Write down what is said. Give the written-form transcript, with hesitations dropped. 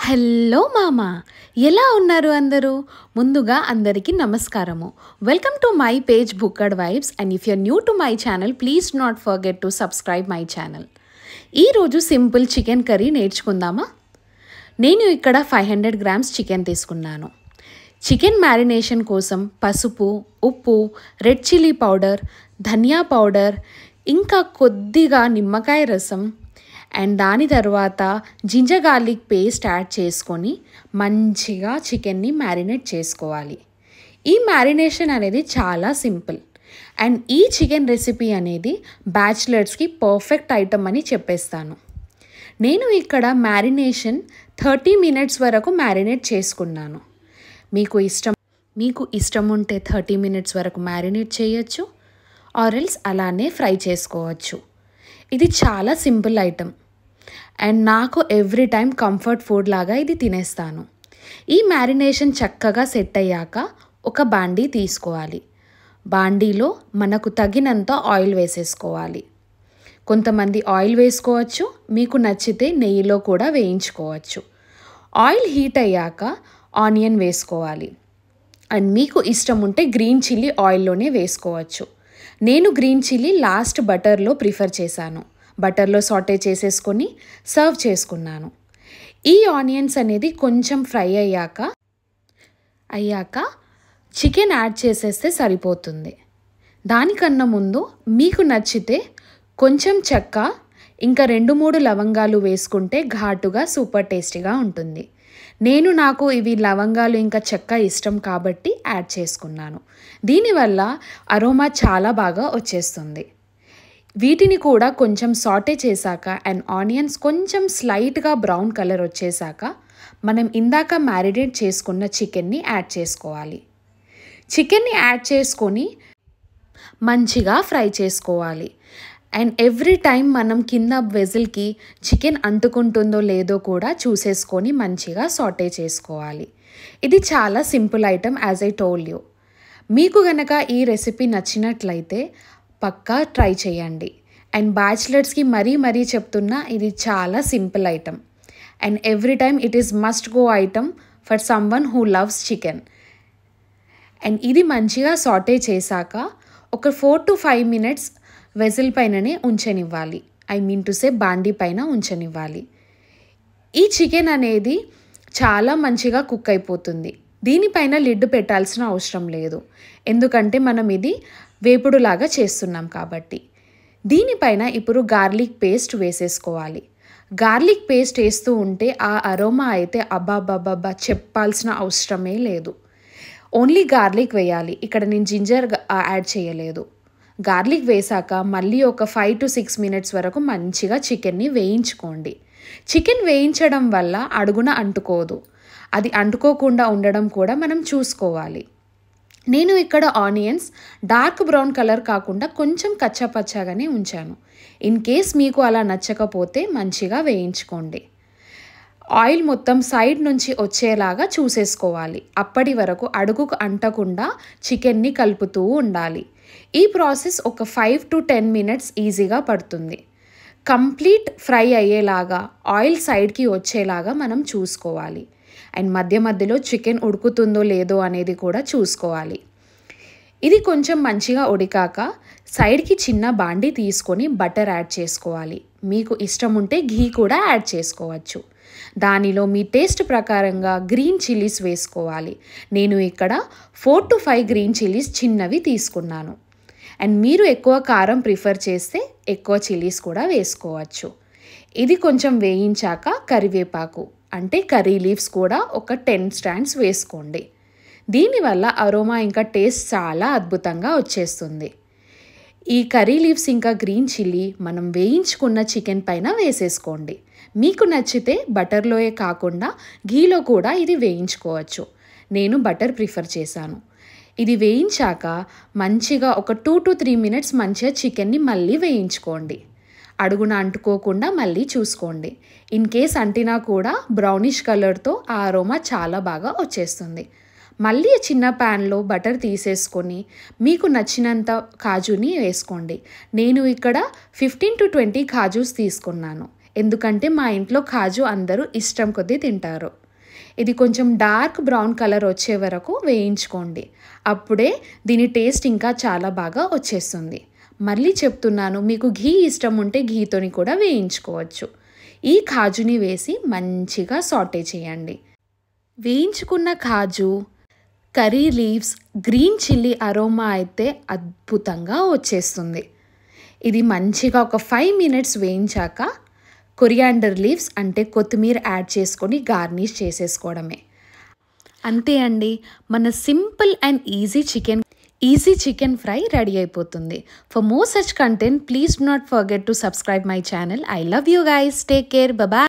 Hello మామా, ఎలా ఉన్నారు అందరూ? ముందుగా అందరికీ నమస్కారము. Welcome to my page Bhukkad vibes. And if you're new to my channel please not forget to subscribe my channel. ఈరోజు సింపుల్ చికెన్ కర్రీ నేర్చుకుందామా? నేను ఇక్కడ 500 గ్రామ్స్ చికెన్ తీసుకున్నాను. చికెన్ మ్యారినేషన్ కోసం పసుపు, ఉప్పు, రెడ్ చిల్లీ పౌడర్, ధనియా పౌడర్, ఇంకా కొద్దిగా నిమ్మకాయ రసం అండ్ దాని తర్వాత జింజర్ గార్లిక్ పేస్ట్ యాడ్ చేసుకొని మంచిగా చికెన్ని మ్యారినేట్ చేసుకోవాలి. ఈ మ్యారినేషన్ అనేది చాలా సింపుల్ అండ్ ఈ చికెన్ రెసిపీ అనేది బ్యాచిలర్స్కి పర్ఫెక్ట్ ఐటమ్ అని చెప్పేస్తాను. నేను ఇక్కడ మ్యారినేషన్ 30 మినిట్స్ వరకు మ్యారినేట్ చేసుకున్నాను. మీకు ఇష్టం ఉంటే 30 మినిట్స్ వరకు మ్యారినేట్ చేయొచ్చు, ఆర్ ఎల్స్ అలానే ఫ్రై చేసుకోవచ్చు. ఇది చాలా సింపుల్ ఐటమ్ అండ్ నాకు ఎవ్రీ టైం కంఫర్ట్ ఫుడ్ లాగా ఇది తినేస్తాను. ఈ మ్యారినేషన్ చక్కగా సెట్ అయ్యాక ఒక బాండీ తీసుకోవాలి. బాండీలో మనకు తగినంత ఆయిల్ వేసేసుకోవాలి. కొంతమంది ఆయిల్ వేసుకోవచ్చు, మీకు నచ్చితే నెయ్యిలో కూడా వేయించుకోవచ్చు. ఆయిల్ హీట్ అయ్యాక ఆనియన్ వేసుకోవాలి అండ్ మీకు ఇష్టం ఉంటే గ్రీన్ చిల్లీ ఆయిల్లోనే వేసుకోవచ్చు. నేను గ్రీన్ చిల్లీ లాస్ట్ బటర్లో ప్రిఫర్ చేశాను. బటర్లో సాటే చేసేసుకొని సర్వ్ చేసుకున్నాను. ఈ ఆనియన్స్ అనేది కొంచెం ఫ్రై అయ్యాక చికెన్ యాడ్ చేసేస్తే సరిపోతుంది. దానికన్నా ముందు మీకు నచ్చితే కొంచెం చెక్క ఇంకా 2-3 లవంగాలు వేసుకుంటే ఘాటుగా సూపర్ టేస్టీగా ఉంటుంది. నాకు ఇవి లవంగాలు ఇంకా చెక్క ఇష్టం కాబట్టి యాడ్ చేసుకున్నాను. దీనివల్ల అరోమా చాలా బాగా వచ్చేస్తుంది. వీటిని కూడా కొంచెం సాటే చేశాక అండ్ ఆనియన్స్ కొంచెం స్లైట్గా బ్రౌన్ కలర్ వచ్చేసాక మనం ఇందాక మ్యారినేట్ చేసుకున్న చికెన్ని యాడ్ చేసుకోవాలి. చికెన్ని యాడ్ చేసుకొని మంచిగా ఫ్రై చేసుకోవాలి. అండ్ ఎవ్రీ టైం మనం కింద వెజిల్కి చికెన్ అంటుకుంటుందో లేదో కూడా చూసేసుకొని మంచిగా సాటే చేసుకోవాలి. ఇది చాలా simple item as I told you. మీకు గనక ఈ రెసిపీ నచ్చినట్లయితే పక్కా ట్రై చేయండి. అండ్ బ్యాచిలర్స్కి మరీ చెప్తున్నా, ఇది చాలా simple item and every time it is must go item for someone who loves chicken. And ఇది మంచిగా సాటే చేశాక ఒక 4 to 5 మినిట్స్ వెజిల్ పైననే ఉంచనివ్వాలి. బాండీ పైన ఉంచనివ్వాలి. ఈ చికెన్ అనేది చాలా మంచిగా కుక్ అయిపోతుంది. దీనిపైన లిడ్ పెట్టాల్సిన అవసరం లేదు, ఎందుకంటే మనం ఇది వేపుడులాగా చేస్తున్నాం కాబట్టి. దీనిపైన ఇప్పుడు గార్లిక్ పేస్ట్ వేసేసుకోవాలి. గార్లిక్ పేస్ట్ వేస్తూ ఉంటే ఆ అరోమా అయితే అబ్బాబ్బాబ్బా చెప్పాల్సిన అవసరమే లేదు. ఓన్లీ గార్లిక్ వేయాలి. ఇక్కడ నేను జింజర్ యాడ్ చేయలేదు. గార్లిక్ వేసాక మళ్ళీ ఒక 5 to 6 మినిట్స్ వరకు మంచిగా చికెన్ని వేయించుకోండి. చికెన్ వేయించడం వల్ల అడుగున అంటుకోదు. అది అంటుకోకుండా ఉండడం కూడా మనం చూసుకోవాలి. నేను ఇక్కడ ఆనియన్స్ డార్క్ బ్రౌన్ కలర్ కాకుండా కొంచెం కచ్చాపచ్చాగానే ఉంచాను. ఇన్ కేస్ మీకు అలా నచ్చకపోతే మంచిగా వేయించుకోండి. ఆయిల్ మొత్తం సైడ్ నుంచి వచ్చేలాగా చూసేసుకోవాలి. అప్పటి వరకు అడుగుకు అంటకుండా చికెన్ని కలుపుతూ ఉండాలి. ఈ ప్రాసెస్ ఒక 5 to 10 మినిట్స్ ఈజీగా పడుతుంది. కంప్లీట్ ఫ్రై అయ్యేలాగా ఆయిల్ సైడ్కి వచ్చేలాగా మనం చూసుకోవాలి. అండ్ మధ్యలో చికెన్ ఉడుకుతుందో లేదో అనేది కూడా చూసుకోవాలి. ఇది కొంచెం మంచిగా ఉడికాక సైడ్కి చిన్న బాండీ తీసుకొని బటర్ యాడ్ చేసుకోవాలి. మీకు ఇష్టం ఉంటే ఘీ కూడా యాడ్ చేసుకోవచ్చు. దానిలో మీ టేస్ట్ ప్రకారంగా గ్రీన్ చిల్లీస్ వేసుకోవాలి. నేను ఇక్కడ 4 to 5 గ్రీన్ చిల్లీస్ చిన్నవి తీసుకున్నాను. అండ్ మీరు ఎక్కువ కారం ప్రిఫర్ చేస్తే ఎక్కువ చిల్లీస్ కూడా వేసుకోవచ్చు. ఇది కొంచెం వేయించాక కరివేపాకు అంటే కర్రీ లీవ్స్ కూడా ఒక 10 స్టాండ్స్ వేసుకోండి. దీనివల్ల అరోమా ఇంకా టేస్ట్ చాలా అద్భుతంగా వచ్చేస్తుంది. ఈ కర్రీ లీవ్స్ ఇంకా గ్రీన్ చిల్లీ మనం వేయించుకున్న చికెన్ పైన వేసేసుకోండి. మీకు నచ్చితే బటర్లోయే కాకుండా ఘీలో కూడా ఇది వేయించుకోవచ్చు. నేను బటర్ ప్రిఫర్ చేశాను. ఇది వేయించాక మంచిగా ఒక 2 to 3 మినిట్స్ మంచిగా చికెన్ని మళ్ళీ వేయించుకోండి. అడుగున అంటుకోకుండా మళ్ళీ చూసుకోండి. ఇన్ కేస్ అంటినా కూడా బ్రౌనిష్ కలర్తో ఆ అరోమా చాలా బాగా వచ్చేస్తుంది. మళ్ళీ చిన్న ప్యాన్లో బటర్ తీసేసుకొని మీకు నచ్చినంత కాజుని వేసుకోండి. నేను ఇక్కడ 15 to 20 కాజూస్ తీసుకున్నాను. ఎందుకంటే మా ఇంట్లో కాజు అందరూ ఇష్టం కొద్దీ తింటారు. ఇది కొంచెం డార్క్ బ్రౌన్ కలర్ వచ్చే వరకు వేయించుకోండి. అప్పుడే దీని టేస్ట్ ఇంకా చాలా బాగా వచ్చేస్తుంది. మళ్ళీ చెప్తున్నాను, మీకు ఘీ ఇష్టం ఉంటే ఘీతోని కూడా వేయించుకోవచ్చు. ఈ కాజుని వేసి మంచిగా సాటే చేయండి. వేయించుకున్న కాజు, curry leaves, green chilli aroma అయితే అద్భుతంగా వచ్చేస్తుంది. ఇది మంచిగా ఒక 5 మినిట్స్ వేయించాక కొరియాండర్ లీవ్స్ అంటే కొత్తిమీర యాడ్ చేసుకొని గార్నిష్ చేసేసుకోవడమే. అంతే అండి, మన simple and easy chicken fry ready అయిపోతుంది. For more such content please do not forget to subscribe my channel. I love you guys. Take care. Bye bye.